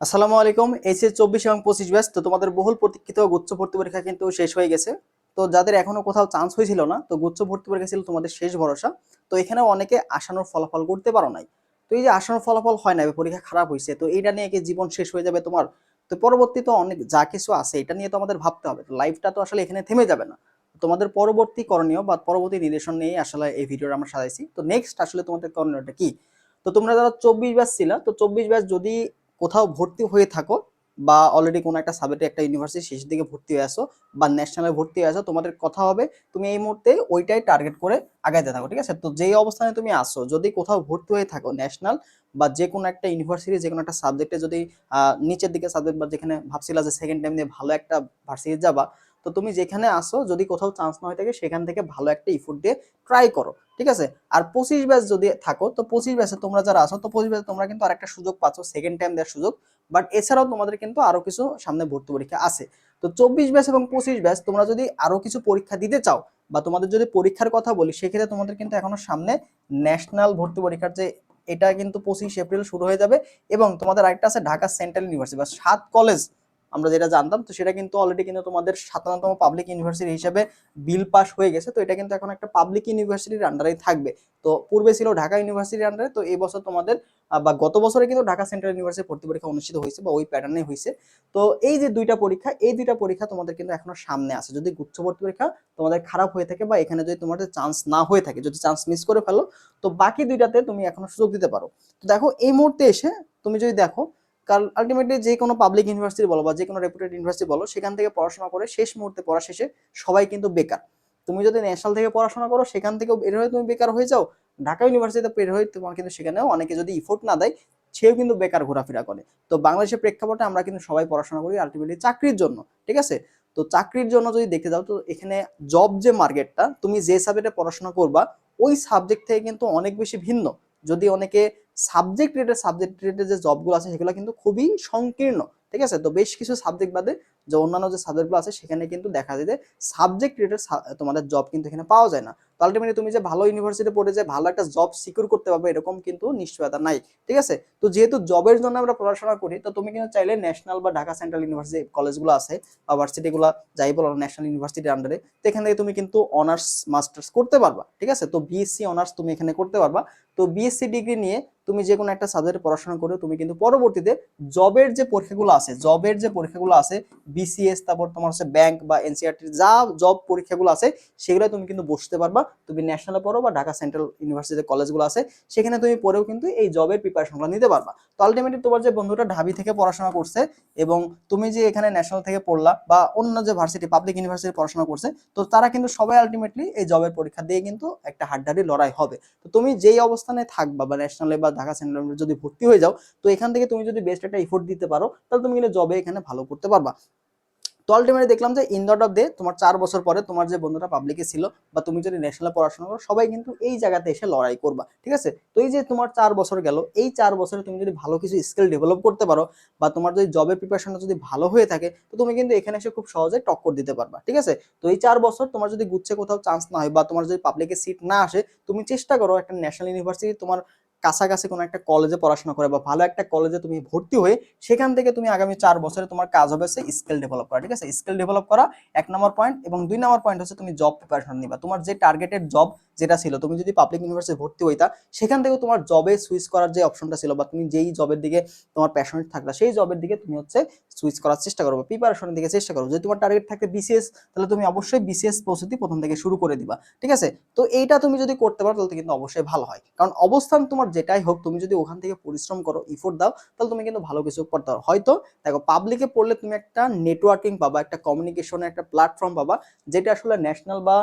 আসসালামু আলাইকুম। এইচএস 24 এবং 25 ব্যাচ তো তোমাদের বহুল প্রতীক্ষিত গুচ্ছ ভর্তি পরীক্ষা কিন্তু শেষ হয়ে গেছে। তো যাদের এখনো কোথাও চান্স হয়েছিল না, তো গুচ্ছ ভর্তি পরীক্ষা ছিল তোমাদের শেষ ভরসা। তো এখানেও অনেকে আশানুর ফলাফল করতে পারো নাই। তো এই যে আশানুর ফলাফল হয় না, পরীক্ষা খারাপ হয়েছে, তো এইটা নিয়ে কি জীবন শেষ হয়ে যাবে তোমার? তো পরবর্তী তো অনেক যা কিছু আছে এটা নিয়ে তো আমাদের ভাবতে হবে। তো লাইফটা তো আসলে এখানে থেমে যাবে না। তোমাদের পরবর্তী করণীয় বা পরবর্তী নির্দেশন নিয়ে আসলে এই ভিডিওটা আমরা সাজাইছি। তো নেক্সট আসলে তোমাদের করণীয়টা কি? তো তোমরা যারা 24 ব্যাচ ছিল, তো 24 ব্যাচ যদি কোথাও ভর্তি হয়ে থাকো বা অলরেডি কোনো একটা সাবজেক্টে একটা ইউনিভার্সিটি শেষের দিকে ভর্তি হয়ে আসো বা ন্যাশনালে ভর্তি হয়ে আসো, তোমাদের কথা হবে তুমি এই মুহূর্তে ওইটাই টার্গেট করে আগাইতে থাকো। ঠিক আছে? তো যেই অবস্থানে তুমি আসো, যদি কোথাও ভর্তি হয়ে থাকো ন্যাশনাল বা যে কোনো একটা ইউনিভার্সিটি যে কোনো একটা সাবজেক্টে, যদি নিচের দিকে সাবজেক্ট বা যেখানে ভাবছিলা যে সেকেন্ড টাইম দিয়ে ভালো একটা ভার্সিটি যাবা, তো তুমি যেখানে আসো যদি কোথাও চান্স না হয়ে থাকে সেখান থেকে ভালো একটা ইফোর্ট দিয়ে ট্রাই করো। ঠিক আছে? আর 25 ব্যাচ যদি থাকো, তো 25 ব্যাচে তোমরা যারা আসো, তো 25 ব্যাচে তোমরা কিন্তু আরেকটা সুযোগ পাচ্ছ, সেকেন্ড টাইম দেওয়ার সুযোগ। বাট এছাড়াও তোমাদের কিন্তু আরো কিছু সামনে ভর্তি পরীক্ষা আছে। তো 24 ব্যাচ এবং 25 ব্যাচ তোমরা যদি আরো কিছু পরীক্ষা দিতে চাও বা তোমাদের যদি পরীক্ষার কথা বলি, সেক্ষেত্রে তোমাদের কিন্তু এখনো সামনে ন্যাশনাল ভর্তি পরীক্ষার যে এটা কিন্তু 25 এপ্রিল শুরু হয়ে যাবে। এবং তোমাদের আরেকটা আছে ঢাকা সেন্ট্রাল ইউনিভার্সিটি বা 7 কলেজ, আমরা যেটা জানতাম, তো সেটা কিন্তু অলরেডি কিন্তু তোমাদের 57তম পাবলিক ইউনিভার্সিটি হিসেবে বিল পাস হয়ে গেছে। তো এটা কিন্তু এখন একটা পাবলিক ইউনিভার্সিটির আন্ডারেই থাকবে। তো পূর্বে ছিল ঢাকা ইউনিভার্সিটির আন্ডারে, তো এই বছর তোমাদের বা গত বছরে কিন্তু ঢাকা সেন্ট্রাল ইউনিভার্সিটি ভর্তি পরীক্ষা অনুষ্ঠিত হয়েছে বা ওই প্যাটার্নে হয়েছে। তো এই যে দুইটা পরীক্ষা, এই দুইটা পরীক্ষা তোমাদের কিন্তু এখনো সামনে আছে। যদি গুচ্ছ ভর্তি পরীক্ষা তোমাদের খারাপ হয়ে থাকে বা এখানে যদি তোমাদের চান্স না হয়ে থাকে, যদি চান্স মিস করে ফেলো, তো বাকি দুইটাতে তুমি এখনো সুযোগ দিতে পারো। তো দেখো এই মুহূর্তে এসে তুমি যদি দেখো, কারণ আলটিমেটলি যে কোনো পাবলিক ইউনিভার্সিটি বলো বা যে কোনো রেপুটেড ইউনিভার্সিটি বলো, সেখান থেকে পড়াশোনা করে শেষ মুহূর্তে পড়া শেষে সবাই কিন্তু বেকার। তুমি যদি ন্যাশনাল থেকে পড়াশোনা করো, সেখান থেকেও বের হয়ে তুমি বেকার হয়ে যাও। ঢাকা ইউনিভার্সিটিতে বের হয়ে তোমার কিন্তু সেখানেও অনেকে যদি ইফোর্ট না দেয়, সেও কিন্তু বেকার ঘোরাফেরা করে। তো বাংলাদেশের প্রেক্ষাপটে আমরা কিন্তু সবাই পড়াশোনা করি আলটিমেটলি চাকরির জন্য। ঠিক আছে? তো চাকরির জন্য যদি দেখতে যাও, তো এখানে জব যে মার্কেটটা, তুমি যে সাবজেক্টে পড়াশোনা করবা ওই সাবজেক্ট থেকে কিন্তু অনেক বেশি ভিন্ন। যদি অনেকে সাবজেক্ট রিলেটেড যে জবগুলো আছে সেগুলো কিন্তু খুবই সংকীর্ণ। ঠিক আছে? তো বেশ কিছু সাবজেক্ট বাদে যে অন্যান্য যে সাবজেক্টগুলো আছে সেখানে কিন্তু দেখা যায় যে সাবজেক্ট রিলেটেড তোমাদের জব কিন্তু এখানে পাওয়া যায় না। তো আলটিমেটলি তুমি যে ভালো ইউনিভার্সিটি পড়ে যে ভালো একটা জব সিকিউর করতে পারবে এরকম কিন্তু নিশ্চয়তা নাই। ঠিক আছে? তো যেহেতু জবের জন্য আমরা পড়াশোনা করি, তো তুমি কিন্তু চাইলে ন্যাশনাল বা ঢাকা সেন্ট্রাল ইউনিভার্সিটি কলেজগুলো আছে বা ভার্সিটিগুলো, যাই বলো ন্যাশনাল ইউনিভার্সিটির আন্ডারে, তো এখান থেকে তুমি কিন্তু অনার্স মাস্টার্স করতে পারবা। ঠিক আছে? তো বিএসসি অনার্স তুমি এখানে করতে পারবা। তো বিএসসি ডিগ্রি নিয়ে তুমি যে কোনো একটা সাবজেক্টে পড়াশোনা করে তুমি কিন্তু পরবর্তীতে জবের যে পরীক্ষাগুলো আছে বিসিএস, তারপর তোমার হচ্ছে ব্যাংক বা এনসিআরটি যা জব পরীক্ষাগুলো আছে সেগুলো তুমি কিন্তু বসতে পারবা। তুমি ন্যাশনালে পড়ো বা ঢাকা সেন্ট্রাল ইউনিভার্সিটি কলেজগুলো আছে সেখানে তুমি পড়েও কিন্তু এই জবের প্রিপারেশনগুলো নিতে পারবা। তো আলটিমেটলি তোমার যে বন্ধুটা ঢাবি থেকে পড়াশোনা করছে এবং তুমি যে এখানে ন্যাশনাল থেকে পড়লা বা অন্য যে ভার্সিটি পাবলিক ইউনিভার্সিটি পড়াশোনা করছে, তো তারা কিন্তু সবাই আলটিমেটলি এই জবের পরীক্ষা দিয়ে কিন্তু একটা হাড্ডাহাড্ডি লড়াই হবে। তো তুমি যেই অবস্থানে থাকবা বা ন্যাশনালে বা ঢাকা সেন্ট্রালে যদি ভর্তি হয়ে যাও, তো এখান থেকে তুমি যদি বেস্ট একটা এফোর্ট দিতে পারো, তাহলে তুমি কিন্তু জবে এখানে ভালো করতে পারবা। তো আলটিমেটলি দেখলাম যে ইন দট অফ ডে তোমার 4 বছর পরে তোমার যে বন্ধুরা পাবলিকে ছিল বা তুমি যদি ন্যাশনালে পড়াশোনা করো, সবাই কিন্তু এই জায়গাতে এসে লড়াই করবা। ঠিক আছে? তো এই যে তোমার 4 বছর গেল, এই 4 বছরে তুমি যদি ভালো কিছু স্কিল ডেভেলপ করতে পারো বা তোমার যদি জবের প্রিপারেশনটা যদি ভালো হয়ে থাকে, তো তুমি কিন্তু এখানে এসে খুব সহজে টক্কর দিতে পারবা। ঠিক আছে? তো এই 4 বছর তোমার যদি গুচ্ছে কোথাও চান্স না হয় বা তোমার যদি পাবলিকে সিট না আসে, তুমি চেষ্টা করো একটা ন্যাশনাল ইউনিভার্সিটি তোমার কাছাকাছি কোনো একটা কলেজে পড়াশোনা করে বা ভালো একটা কলেজে তুমি ভর্তি হয়ে সেখান থেকে তুমি আগামী 4 বছরে তোমার কাজ হবে স্কিল ডেভেলপ করা। ঠিক আছে? স্কিল ডেভেলপ করা 1 নম্বর পয়েন্ট, এবং 2 নম্বর পয়েন্ট হচ্ছে তুমি জব প্রিপারেশন নিবা। তোমার যে টার্গেটেড জব যেটা ছিল, তুমি যদি পাবলিক ইউনিভার্সিটি ভর্তি হইতা, সেখান থেকে তোমার জবে সুইচ করার যে অপশনটা ছিল বা তুমি যেই জবের দিকে তোমার প্যাশনেট থাকলা, সেই জবের দিকে তুমি হচ্ছে সুইচ করার চেষ্টা করো বা প্রিপারেশনের দিকে চেষ্টা করো। যদি তোমার টার্গেট থাকে বিসিএস, তাহলে তুমি অবশ্যই বিসিএস প্রস্তুতি প্রথম থেকে শুরু করে দিবা। ঠিক আছে? তো এইটা তুমি যদি করতে পারো তাহলে কিন্তু অবশ্যই ভালো হয়, কারণ অবস্থান তোমার যেটাই হোক, তুমি যদি ওখান থেকে পরিশ্রম করো, ইফোর্ট দাও, তাহলে তুমি কিন্তু ভালো কিছু করতে পারো। হয়তো দেখো পাবলিকে পড়লে তুমি একটা নেটওয়ার্কিং পাবা, একটা কমিউনিকেশনের একটা প্ল্যাটফর্ম পাবা, যেটা আসলে ন্যাশনাল বা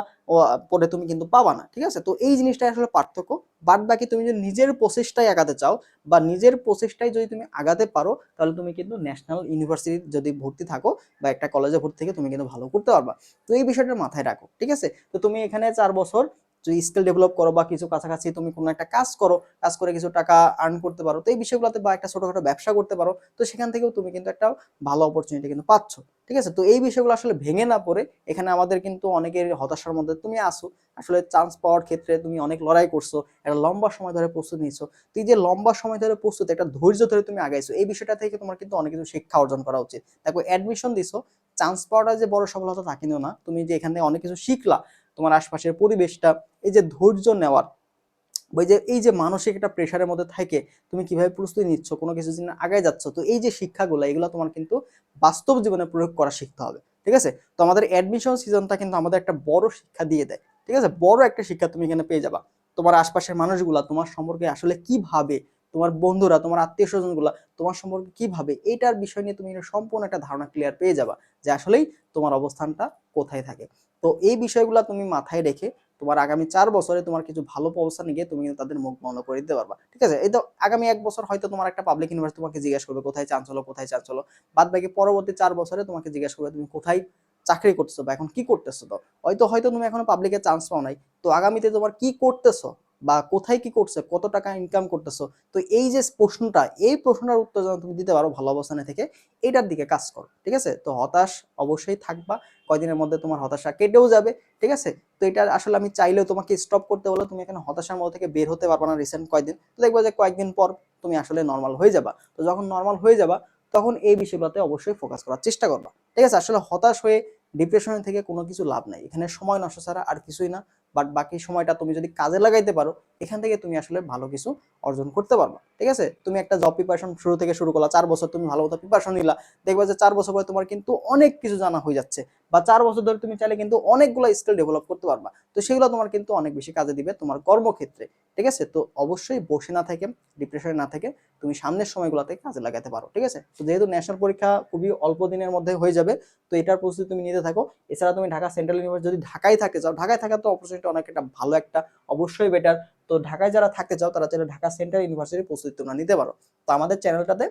পড়ে তুমি কিন্তু পাবা না। ঠিক আছে? তো এই জিনিসটাই আসলে পার্থক্য। বাদ বাকি তুমি যদি নিজের প্রচেষ্টায় আগাতে চাও বা নিজের প্রচেষ্টায় যদি তুমি আগাতে পারো, তাহলে তুমি কিন্তু ন্যাশনাল ইউনিভার্সিটি যদি ভর্তি থাকো বা একটা কলেজে ভর্তি থেকে তুমি কিন্তু ভালো করতে পারবা। তো এই বিষয়টা মাথায় রাখো। ঠিক আছে? তো তুমি এখানে 4 বছর যদি স্কিল ডেভেলপ করো বা কিছু কাছাকাছি তুমি কোনো একটা কাজ করো, কাজ করে কিছু টাকা আর্ন করতে পারো, তো এই বিষয়গুলোতে বা একটা ছোটখাটো ব্যবসা করতে পারো, তো সেখান থেকেও তুমি কিন্তু একটা ভালো অপরচুনিটি কিন্তু পাচ্ছ। ঠিক আছে, তো এই বিষয়গুলো আসলে ভেঙে না পড়ে এখানে আমাদের কিন্তু অনেকের হতাশার মধ্যে তুমি আসো, আসলে চান্স পাওয়ার ক্ষেত্রে তুমি অনেক লড়াই করছো, একটা লম্বা সময় ধরে প্রস্তুতি নিচ্ছ, তো এই যে লম্বা সময় ধরে প্রস্তুতি, একটা ধৈর্য ধরে তুমি আগাইছো, এই বিষয়টা থেকে তোমার কিন্তু অনেক কিছু শিক্ষা অর্জন করা উচিত। দেখো অ্যাডমিশন দিছো, চান্স পাওয়াটা যে বড় সফলতা তা কিন্তু না, তুমি যে এখানে অনেক কিছু শিখলা, তোমার আশপাশের পরিবেশটা, এই যে ধৈর্য নেওয়ার, ওই যে এই যে মানসিক একটা প্রেশারের মধ্যে থাকে তুমি কিভাবে প্রস্তুতি নিচ্ছ, কোনো কিছু জন্য আগায় যাচ্ছ, তো এই যে শিক্ষাগুলো এগুলো তোমার কিন্তু বাস্তব জীবনে প্রয়োগ করা শিখতে হবে। ঠিক আছে, তো আমাদের অ্যাডমিশন সিজনটা কিন্তু আমাদের একটা বড় শিক্ষা দিয়ে দেয়। ঠিক আছে, বড় একটা শিক্ষা তুমি এখানে পেয়ে যাবা। তোমার আশপাশের মানুষগুলা তোমার সম্পর্কে আসলে কি ভাবে, তোমার বন্ধুরা, তোমার আত্মীয় স্বজন গুলা তোমার সম্পর্কে কি ভাবে, এইটার বিষয় নিয়ে তুমি সম্পূর্ণ একটা ধারণা ক্লিয়ার পেয়ে যাবা যে আসলেই তোমার অবস্থানটা কোথায় থাকে। তো এই বিষয়গুলো তুমি মাথায় রেখে তোমার আগামী 4 বছরে তোমার কিছু ভালো অবস্থানে গিয়ে তুমি কিন্তু তাদের মুখ বন্ধ করে দিতে পারবা। ঠিক আছে, এই তো আগামী 1 বছর হয়তো তোমার একটা পাবলিক ইউনিভার্সিটি তোমাকে জিজ্ঞেস করবে কোথায় চান্স হলো, কোথায় চান্স হলো, বাদ বাকি পরবর্তী 4 বছরে তোমাকে জিজ্ঞেস করবে তুমি কোথায় চাকরি করতেছো বা এখন কি করতেছো। তো হয়তো হয়তো তুমি এখনো পাবলিকে চান্স পাও নাই, তো আগামীতে তোমার কি করতেছো বা কোথায় কি করছে, কত টাকা ইনকাম করতেছো, তো এই যে প্রশ্নটা, এই প্রশ্নটার উত্তর যেন তুমি দিতে পারো ভালো অবস্থানে থেকে, এটার দিকে কাজ করো। ঠিক আছে, তো হতাশ অবশ্যই থাকবা, কয়দিনের মধ্যে তোমার হতাশা কেটেও যাবে। ঠিক আছে, তো এটা আসলে আমি চাইলেও তোমাকে স্টপ করতে বলে তুমি এখানে হতাশার মধ্যে থেকে বের হতে পারবে না রিসেন্ট কয়েকদিন, তো দেখবা যে কয়েকদিন পর তুমি আসলে নর্মাল হয়ে যাবা। তো যখন নর্মাল হয়ে যাবা তখন এই বিষয়গুলোতে অবশ্যই ফোকাস করার চেষ্টা করবা। ঠিক আছে, আসলে হতাশ হয়ে ডিপ্রেশনে থেকে কোনো কিছু লাভ নাই, এখানে সময় নষ্ট ছাড়া আর কিছুই না। বাট বাকি সময়টা তুমি যদি কাজে লাগাইতে পারো, এখান থেকে তুমি আসলে ভালো কিছু অর্জন করতে পারবা। ঠিক আছে, তুমি একটা জব প্রিপারেশন শুরু থেকে শুরু করলা, 4 বছর তুমি ভালো মতো প্রিপারেশন নিলা, দেখবা যে 4 বছর পরে তোমার কিন্তু অনেক কিছু জানা হয়ে যাচ্ছে, বা 4 বছর ধরে তুমি চাইলে কিন্তু অনেকগুলো স্কিল ডেভেলপ করতে পারবা, তো সেগুলো তোমার কিন্তু অনেক বেশি কাজে দিবে তোমার কর্মক্ষেত্রে। ঠিক আছে, তো অবশ্যই বসে না থেকে, ডিপ্রেশনে না থেকে তুমি সামনের সময়গুলোতে কাজে লাগাতে পারো। ঠিক আছে, তো যেহেতু ন্যাশনাল পরীক্ষা খুবই অল্প দিনের মধ্যে হয়ে যাবে, তো এটার প্রস্তুতি তুমি নিতে থাকো। এছাড়া তুমি ঢাকা সেন্ট্রাল ইউনিভার্সিটি যদি ঢাকায় থাকে যাও, ঢাকায় থাকা তো অপরচুনিটি অনেক একটা ভালো একটা, অবশ্যই বেটার। তো ঢাকায় যারা থাকতে চাও তারা চাইলে ঢাকা সেন্ট্রাল ইউনিভার্সিটির প্রস্তুতি তোমরা নিতে পারো। তো আমাদের চ্যানেলটাতে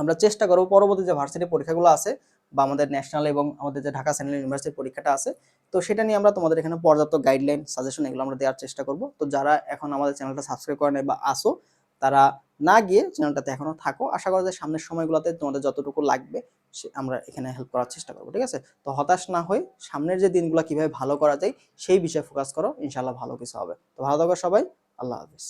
আমরা চেষ্টা করবো পরবর্তী যে ভার্সিটি পরীক্ষাগুলো আছে বা আমাদের ন্যাশনাল এবং আমাদের যে ঢাকা সেন্ট্রাল ইউনিভার্সিটির পরীক্ষাটা আছে, তো সেটা নিয়ে আমরা তোমাদের এখানে পর্যাপ্ত গাইডলাইন, সাজেশন এগুলো আমরা দেওয়ার চেষ্টা করব। তো যারা এখন আমাদের চ্যানেলটা সাবস্ক্রাইব করে নেয় বা আসো, তারা না গিয়ে চ্যানেলটাতে এখনো থাকো, আশা করা যায় সামনের সময়গুলোতে তোমাদের যতটুকু লাগবে আমরা এখানে হেল্প করার চেষ্টা করবো। ঠিক আছে, তো হতাশ না হয়ে সামনের যে দিনগুলো কিভাবে ভালো করা যায় সেই বিষয়ে ফোকাস করো, ইনশাল্লাহ ভালো কিছু হবে। তো ভালো থাকো সবাই, আল্লাহ হাফিজ।